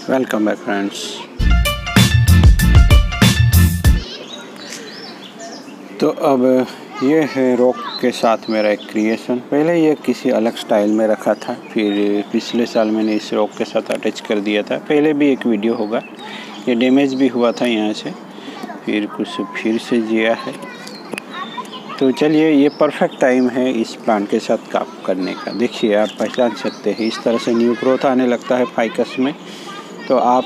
Welcome back friends. तो अब ये है रॉक के साथ मेरा एक क्रिएशन। पहले ये किसी अलग स्टाइल में रखा था, फिर पिछले साल मैंने इस रॉक के साथ अटैच कर दिया था। पहले भी एक वीडियो होगा, ये डैमेज भी हुआ था यहाँ से, फिर से जिया है। तो चलिए, ये परफेक्ट टाइम है इस प्लांट के साथ काम करने का। देखिए, आप पहचान सकते हैं इस तरह से न्यू ग्रोथ आने लगता है फाइकस में। तो आप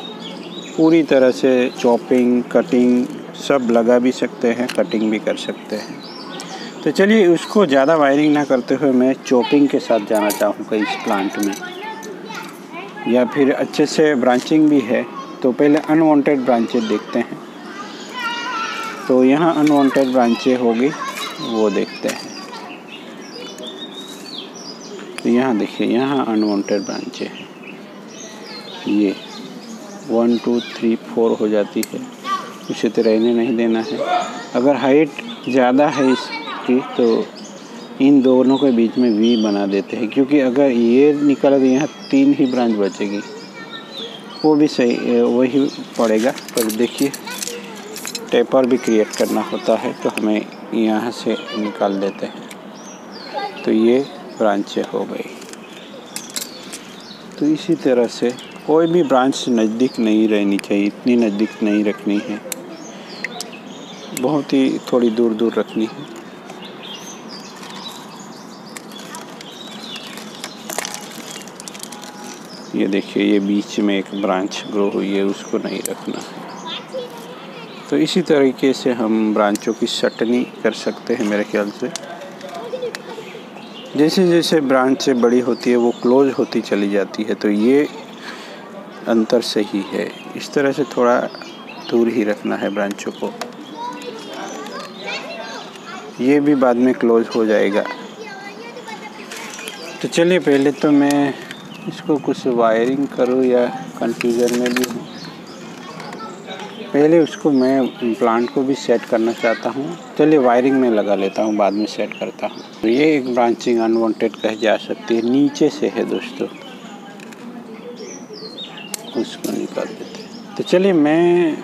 पूरी तरह से चॉपिंग, कटिंग सब लगा भी सकते हैं, कटिंग भी कर सकते हैं। तो चलिए, उसको ज़्यादा वायरिंग ना करते हुए मैं चॉपिंग के साथ जाना चाहूँगा इस प्लांट में, या फिर अच्छे से ब्रांचिंग भी है। तो पहले अनवांटेड ब्रांचेज देखते हैं। तो यहाँ अनवांटेड ब्रांचें होगी, वो देखते हैं। तो यहाँ देखिए, यहाँ अनवांटेड ब्रांचें हैं। ये 1 2 3 4 हो जाती है, उसे तो रहने नहीं देना है। अगर हाइट ज़्यादा है इसकी तो इन दोनों के बीच में वी बना देते हैं, क्योंकि अगर ये निकल गई यहाँ 3 ही ब्रांच बचेगी, वो भी सही वही पड़ेगा। पर देखिए, टेपर भी क्रिएट करना होता है, तो हमें यहाँ से निकाल देते हैं। तो ये ब्रांचें हो गई। तो इसी तरह से कोई भी ब्रांच नज़दीक नहीं रहनी चाहिए, इतनी नज़दीक नहीं रखनी है, बहुत ही थोड़ी दूर दूर रखनी है। ये देखिए, ये बीच में एक ब्रांच ग्रो हुई है, उसको नहीं रखना है। तो इसी तरीके से हम ब्रांचों की छटनी कर सकते हैं मेरे ख्याल से। जैसे जैसे ब्रांच से बड़ी होती है वो क्लोज होती चली जाती है, तो ये अंतर सही है। इस तरह से थोड़ा दूर ही रखना है ब्रांचों को, ये भी बाद में क्लोज हो जाएगा। तो चलिए, पहले तो मैं इसको कुछ वायरिंग करूँ या कंफ्यूजन में भी हूँ। पहले उसको मैं प्लांट को भी सेट करना चाहता हूँ। चलिए, वायरिंग में लगा लेता हूँ, बाद में सेट करता हूँ। तो ये एक ब्रांचिंग अनवांटेड कह जा सकती है, नीचे से है दोस्तों, उसको निकाल देते हैं। तो चलिए, मैं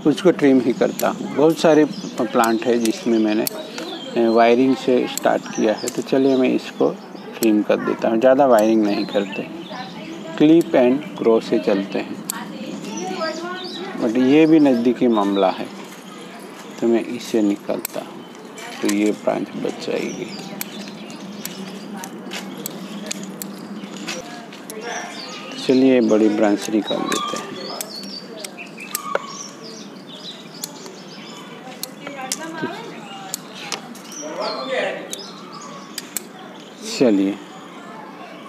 उसको ट्रिम ही करता हूँ। बहुत सारे प्लांट है जिसमें मैंने वायरिंग से स्टार्ट किया है। तो चलिए, मैं इसको ट्रिम कर देता हूँ। ज़्यादा वायरिंग नहीं करते, क्लिप एंड ग्रो से चलते हैं। बट ये भी नज़दीकी मामला है, तो मैं इसे निकालता हूँ, तो ये ब्रांच बच जाएगी। चलिए, बड़ी ब्रांच निकाल देते हैं। चलिए,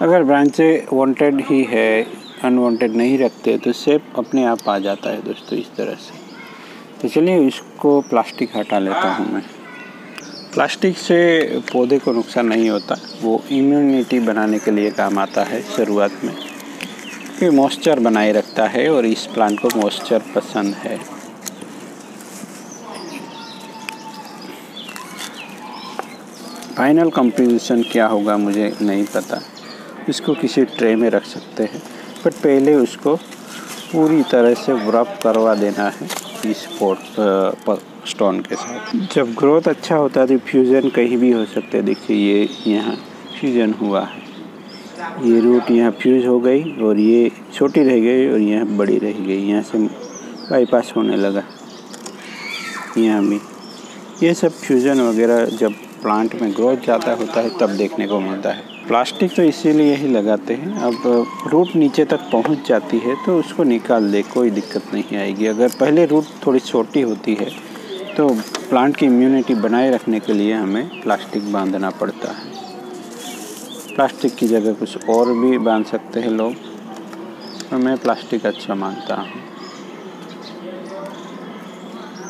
अगर ब्रांचें वांटेड ही है, अनवांटेड नहीं रखते, तो शेप अपने आप आ जाता है दोस्तों, इस तरह से। तो चलिए, इसको प्लास्टिक हटा लेता हूँ मैं। प्लास्टिक से पौधे को नुकसान नहीं होता, वो इम्यूनिटी बनाने के लिए काम आता है शुरुआत में, कि मॉइस्चर बनाए रखता है, और इस प्लांट को मॉइस्चर पसंद है। फाइनल कंपोजिशन क्या होगा मुझे नहीं पता, इसको किसी ट्रे में रख सकते हैं, बट पहले उसको पूरी तरह से रब करवा देना है इस स्टोन के साथ। जब ग्रोथ अच्छा होता है तो फ्यूज़न कहीं भी हो सकता है। देखिए, ये यहाँ फ्यूज़न हुआ है, ये रूट यहाँ फ्यूज़ हो गई, और ये छोटी रह गई और यहाँ बड़ी रह गई, यहाँ से बाईपास होने लगा। यहाँ भी ये सब फ्यूज़न वगैरह जब प्लांट में ग्रोथ ज़्यादा होता है तब देखने को मिलता है। प्लास्टिक तो इसीलिए ही लगाते हैं। अब रूट नीचे तक पहुंच जाती है तो उसको निकाल दे, कोई दिक्कत नहीं आएगी। अगर पहले रूट थोड़ी छोटी होती है तो प्लांट की इम्यूनिटी बनाए रखने के लिए हमें प्लास्टिक बांधना पड़ता है। प्लास्टिक की जगह कुछ और भी बांध सकते हैं लोग, तो मैं प्लास्टिक अच्छा मानता हूँ।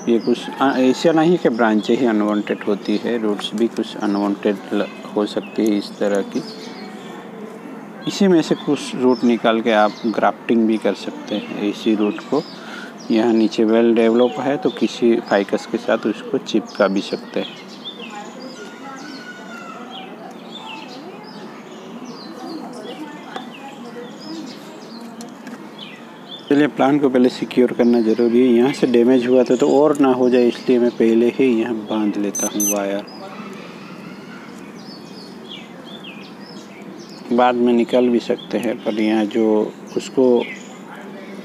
ये कुछ ऐसा नहीं कि ब्रांचें ही अनवांटेड होती है, रूट्स भी कुछ अनवांटेड हो सकती है इस तरह की। इसी में से कुछ रूट निकाल के आप ग्राफ्टिंग भी कर सकते हैं। इसी रूट को यहाँ नीचे वेल डेवलप है तो किसी फाइकस के साथ उसको चिपका भी सकते हैं। चलिए प्लांट को पहले सिक्योर करना ज़रूरी है। यहाँ से डैमेज हुआ था तो और ना हो जाए, इसलिए मैं पहले ही यहाँ बांध लेता हूँ वायर। बाद में निकल भी सकते हैं, पर यहाँ जो उसको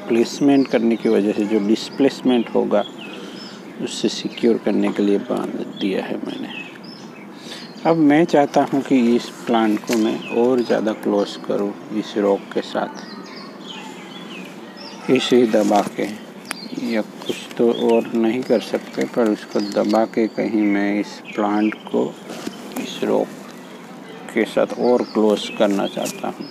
प्लेसमेंट करने की वजह से जो डिस्प्लेसमेंट होगा उससे सिक्योर करने के लिए बांध दिया है मैंने। अब मैं चाहता हूँ कि इस प्लांट को मैं और ज़्यादा क्लोज करूँ इस रॉक के साथ, इसे ही दबा के, या कुछ तो और नहीं कर सकते, पर उसको दबा के कहीं मैं इस प्लांट को इस रॉक के साथ और क्लोज करना चाहता हूँ।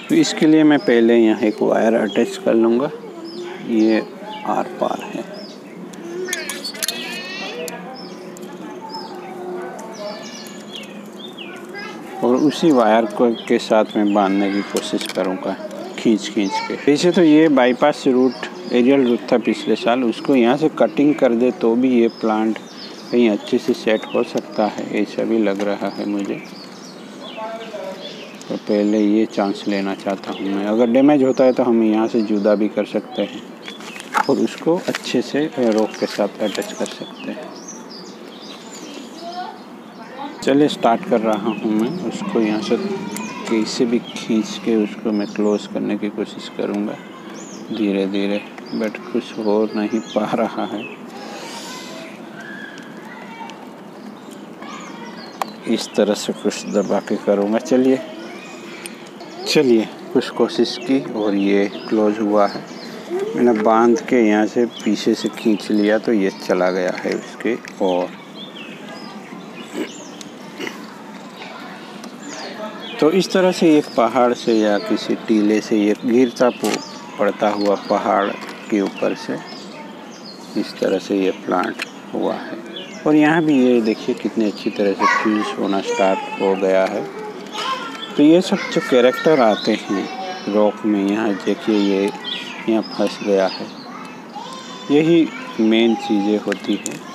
तो इसके लिए मैं पहले यहाँ एक वायर अटैच कर लूँगा, ये आर पार है। और उसी वायर को के साथ मैं बांधने की कोशिश करूँगा खींच के। वैसे तो ये बाईपास रूट, एरियल रूट था पिछले साल, उसको यहाँ से कटिंग कर दे तो भी ये प्लांट कहीं अच्छे से सेट हो सकता है, ऐसा भी लग रहा है मुझे। तो पहले ये चांस लेना चाहता हूँ मैं। अगर डैमेज होता है तो हम यहाँ से जुदा भी कर सकते हैं और उसको अच्छे से रॉक के साथ अटैच कर सकते हैं। चलिए स्टार्ट कर रहा हूँ मैं। उसको यहाँ से कैसे भी खींच के उसको मैं क्लोज करने की कोशिश करूँगा धीरे धीरे, बट कुछ हो नहीं पा रहा है। इस तरह से कुछ दबा के करूँगा। चलिए कुछ कोशिश की और ये क्लोज हुआ है। मैंने बांध के यहाँ से पीछे से खींच लिया तो ये चला गया है उसके। और तो इस तरह से एक पहाड़ से या किसी टीले से ये गिरता पड़ता हुआ पहाड़ के ऊपर से इस तरह से ये प्लांट हुआ है। और यहाँ भी ये देखिए कितनी अच्छी तरह से फ्यूज होना स्टार्ट हो गया है। तो ये सब जो कैरेक्टर आते हैं रॉक में, यहाँ देखिए ये यहाँ फंस गया है, यही मेन चीज़ें होती हैं।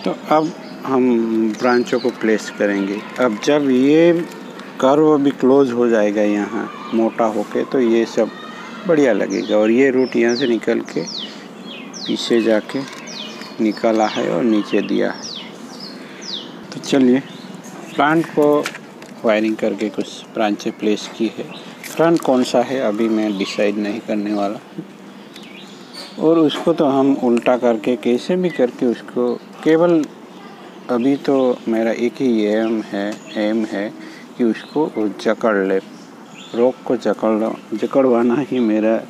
तो अब हम ब्रांचों को प्लेस करेंगे। अब जब ये कर्व भी क्लोज हो जाएगा यहाँ मोटा होके, तो ये सब बढ़िया लगेगा। और ये रूट यहाँ से निकल के पीछे जाके निकला है और नीचे दिया है। तो चलिए प्लांट को वायरिंग करके कुछ ब्रांचें प्लेस की है। फ्रंट कौन सा है अभी मैं डिसाइड नहीं करने वाला, और उसको तो हम उल्टा करके कैसे भी करके उसको, केवल अभी तो मेरा एक ही एम है कि उसको जकड़ ले, रॉक को जकड़वाना ही मेरा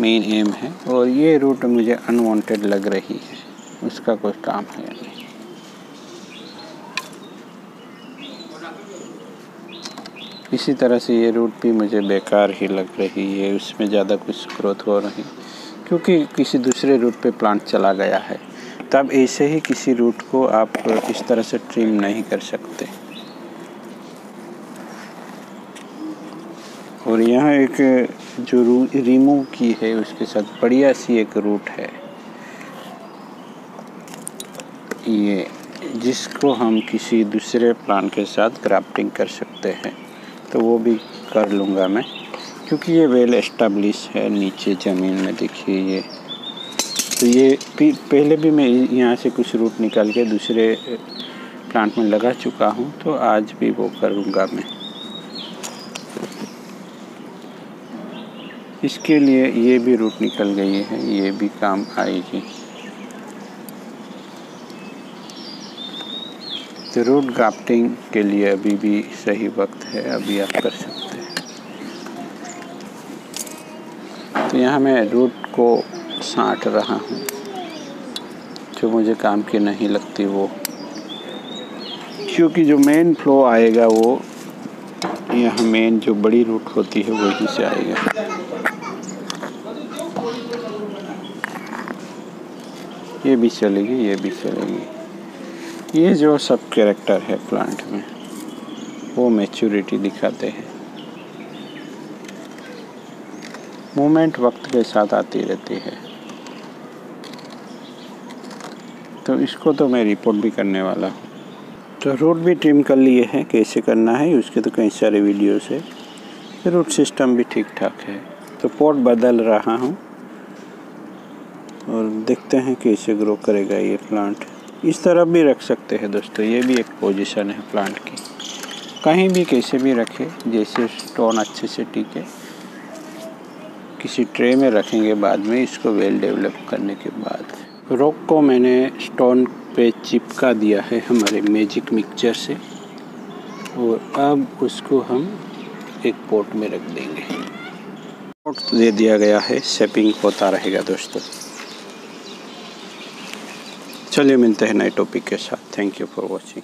मेन एम है। और ये रूट मुझे अनवांटेड लग रही है, उसका कोई काम है नहीं। इसी तरह से ये रूट भी मुझे बेकार ही लग रही है, उसमें ज़्यादा कुछ ग्रोथ हो रही, क्योंकि किसी दूसरे रूट पे प्लांट चला गया है। तब ऐसे ही किसी रूट को आप इस तरह से ट्रिम नहीं कर सकते। और यहाँ एक जो रिमूव की है उसके साथ बढ़िया सी एक रूट है, ये जिसको हम किसी दूसरे प्लांट के साथ ग्राफ्टिंग कर सकते हैं। तो वो भी कर लूँगा मैं, क्योंकि ये वेल एस्टेब्लिश है नीचे ज़मीन में। देखिए ये, तो ये पहले भी मैं यहाँ से कुछ रूट निकाल के दूसरे प्लांट में लगा चुका हूँ, तो आज भी वो करूँगा मैं। इसके लिए ये भी रूट निकल गई है, ये भी काम आएगी। तो रूट ग्राफ्टिंग के लिए अभी भी सही वक्त है, अभी आप कर सकते हैं। तो यहाँ मैं रूट को छांट रहा हूँ, जो मुझे काम की नहीं लगती वो, क्योंकि जो मेन फ्लो आएगा वो यहाँ मेन जो बड़ी रूट होती है वही से आएगा। ये भी चलेगी, ये भी चलेगी। ये जो सब कैरेक्टर है प्लांट में वो मैच्योरिटी दिखाते हैं। मूवमेंट वक्त के साथ आती रहती है। तो इसको तो मैं रिपोर्ट भी करने वाला हूँ। तो रूट भी ट्रिम कर लिए हैं, कैसे करना है उसके तो कई सारे वीडियोस है। रूट सिस्टम भी ठीक ठाक है। तो पॉट बदल रहा हूँ और देखते हैं कैसे ग्रो करेगा ये प्लांट। इस तरफ भी रख सकते हैं दोस्तों, ये भी एक पोजीशन है प्लांट की। कहीं भी कैसे भी रखें, जैसे स्टोन अच्छे से टिके। किसी ट्रे में रखेंगे बाद में, इसको वेल डेवलप करने के बाद। रॉक को मैंने स्टोन पे चिपका दिया है हमारे मैजिक मिक्सचर से, और अब उसको हम एक पॉट में रख देंगे। पॉट दे दिया गया है, शेपिंग होता रहेगा दोस्तों। चलिए मिलते हैं नए टॉपिक के साथ। Thank you for watching.